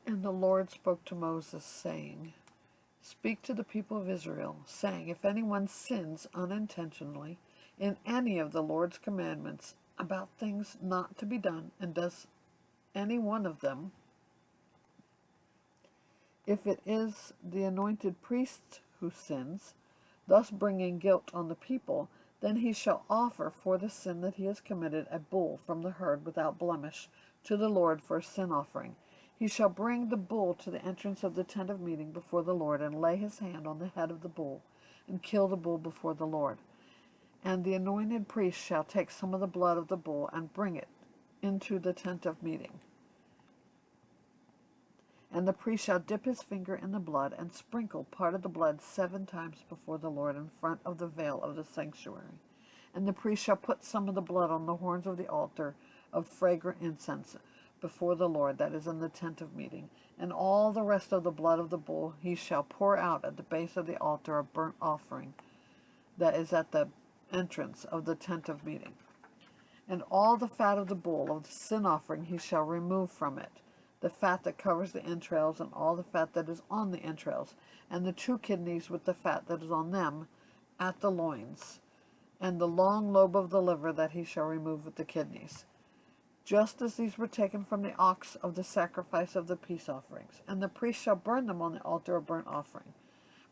And the Lord spoke to Moses, saying, Speak to the people of Israel, saying, If anyone sins unintentionally in any of the Lord's commandments about things not to be done, and does any one of them, if it is the anointed priest who sins, thus bringing guilt on the people, then he shall offer for the sin that he has committed a bull from the herd without blemish to the Lord for a sin offering. He shall bring the bull to the entrance of the tent of meeting before the Lord, and lay his hand on the head of the bull, and kill the bull before the Lord. And the anointed priest shall take some of the blood of the bull, and bring it into the tent of meeting. And the priest shall dip his finger in the blood, and sprinkle part of the blood 7 times before the Lord in front of the veil of the sanctuary. And the priest shall put some of the blood on the horns of the altar of fragrant incense before the Lord, that is in the tent of meeting. And all the rest of the blood of the bull he shall pour out at the base of the altar of burnt offering, that is at the entrance of the tent of meeting. And all the fat of the bull of the sin offering he shall remove from it, the fat that covers the entrails, and all the fat that is on the entrails, and the 2 kidneys with the fat that is on them at the loins, and the long lobe of the liver that he shall remove with the kidneys, just as these were taken from the ox of the sacrifice of the peace offerings. And the priest shall burn them on the altar of burnt offering.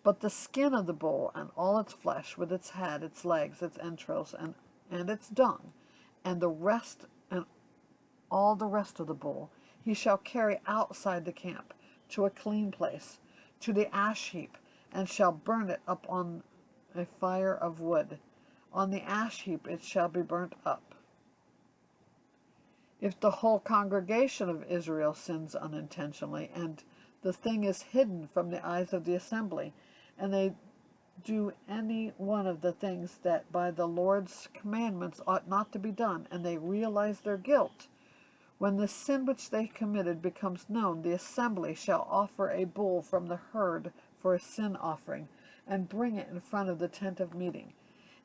But the skin of the bull, and all its flesh, with its head, its legs, its entrails, and its dung, and all the rest of the bull, he shall carry outside the camp to a clean place, to the ash heap, and shall burn it up on a fire of wood. On the ash heap it shall be burnt up. If the whole congregation of Israel sins unintentionally, and the thing is hidden from the eyes of the assembly, and they do any one of the things that by the Lord's commandments ought not to be done, and they realize their guilt, when the sin which they committed becomes known, the assembly shall offer a bull from the herd for a sin offering, and bring it in front of the tent of meeting.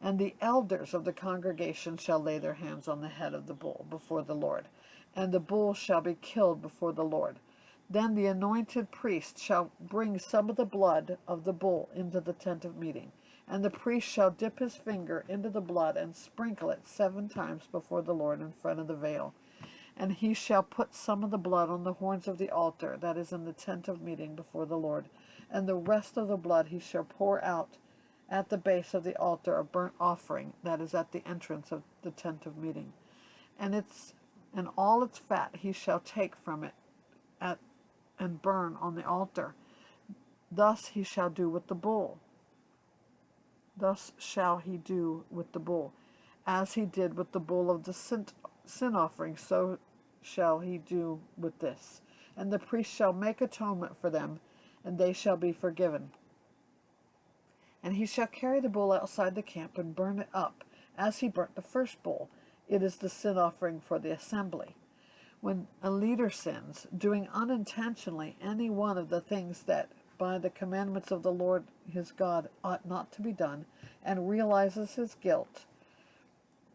And the elders of the congregation shall lay their hands on the head of the bull before the Lord, and the bull shall be killed before the Lord. Then the anointed priest shall bring some of the blood of the bull into the tent of meeting, and the priest shall dip his finger into the blood and sprinkle it 7 times before the Lord in front of the veil. And he shall put some of the blood on the horns of the altar that is in the tent of meeting before the Lord, and the rest of the blood he shall pour out at the base of the altar of burnt offering that is at the entrance of the tent of meeting. And all its fat he shall take from it and burn on the altar. Thus he shall do with the bull. Thus shall he do with the bull. As he did with the bull of the sin offering, so shall he do with this. And the priest shall make atonement for them, and they shall be forgiven. And he shall carry the bull outside the camp and burn it up, as he burnt the first bull. It is the sin offering for the assembly. When a leader sins, doing unintentionally any one of the things that by the commandments of the Lord his God ought not to be done, and realizes his guilt,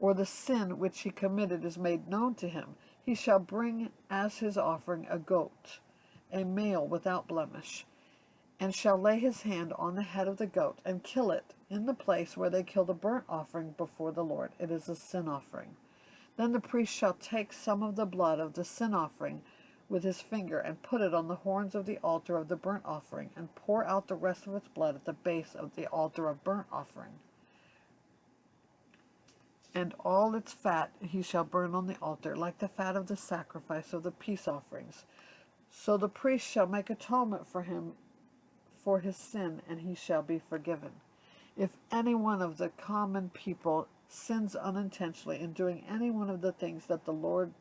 or the sin which he committed is made known to him, he shall bring as his offering a goat, a male without blemish, and shall lay his hand on the head of the goat, and kill it in the place where they kill the burnt offering before the Lord. It is a sin offering. Then the priest shall take some of the blood of the sin offering with his finger, and put it on the horns of the altar of the burnt offering, and pour out the rest of its blood at the base of the altar of burnt offering. And all its fat he shall burn on the altar, like the fat of the sacrifice of the peace offerings. So the priest shall make atonement for him for his sin, and he shall be forgiven. If any one of the common people sins unintentionally in doing any one of the things that the Lord,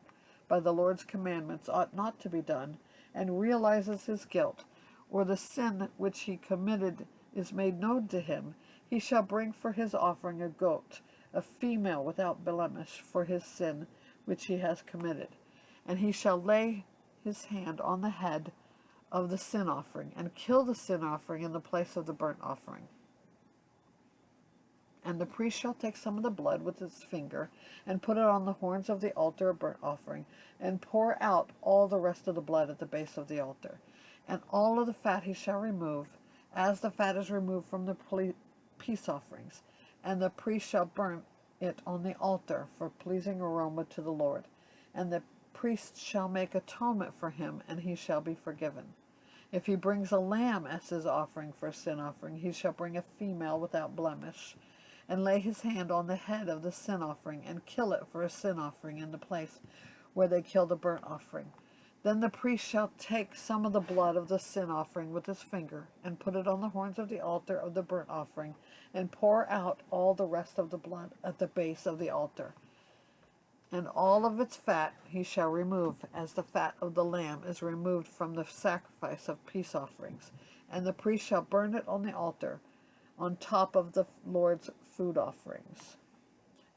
by the Lord's commandments, ought not to be done, and realizes his guilt, or the sin which he committed is made known to him, he shall bring for his offering a goat, a female without blemish, for his sin which he has committed. And he shall lay his hand on the head of the sin offering, and kill the sin offering in the place of the burnt offering. And the priest shall take some of the blood with his finger, and put it on the horns of the altar of burnt offering, and pour out all the rest of the blood at the base of the altar. And all of the fat he shall remove, as the fat is removed from the peace offerings. And the priest shall burn it on the altar for pleasing aroma to the Lord. And the priest shall make atonement for him, and he shall be forgiven. If he brings a lamb as his offering for a sin offering, he shall bring a female without blemish, and lay his hand on the head of the sin offering, and kill it for a sin offering in the place where they kill the burnt offering. Then the priest shall take some of the blood of the sin offering with his finger, and put it on the horns of the altar of the burnt offering, and pour out all the rest of the blood at the base of the altar. And all of its fat he shall remove, as the fat of the lamb is removed from the sacrifice of peace offerings. And the priest shall burn it on the altar, on top of the Lord's food offerings.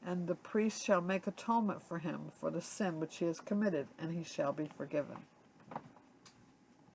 And the priest shall make atonement for him for the sin which he has committed, and he shall be forgiven.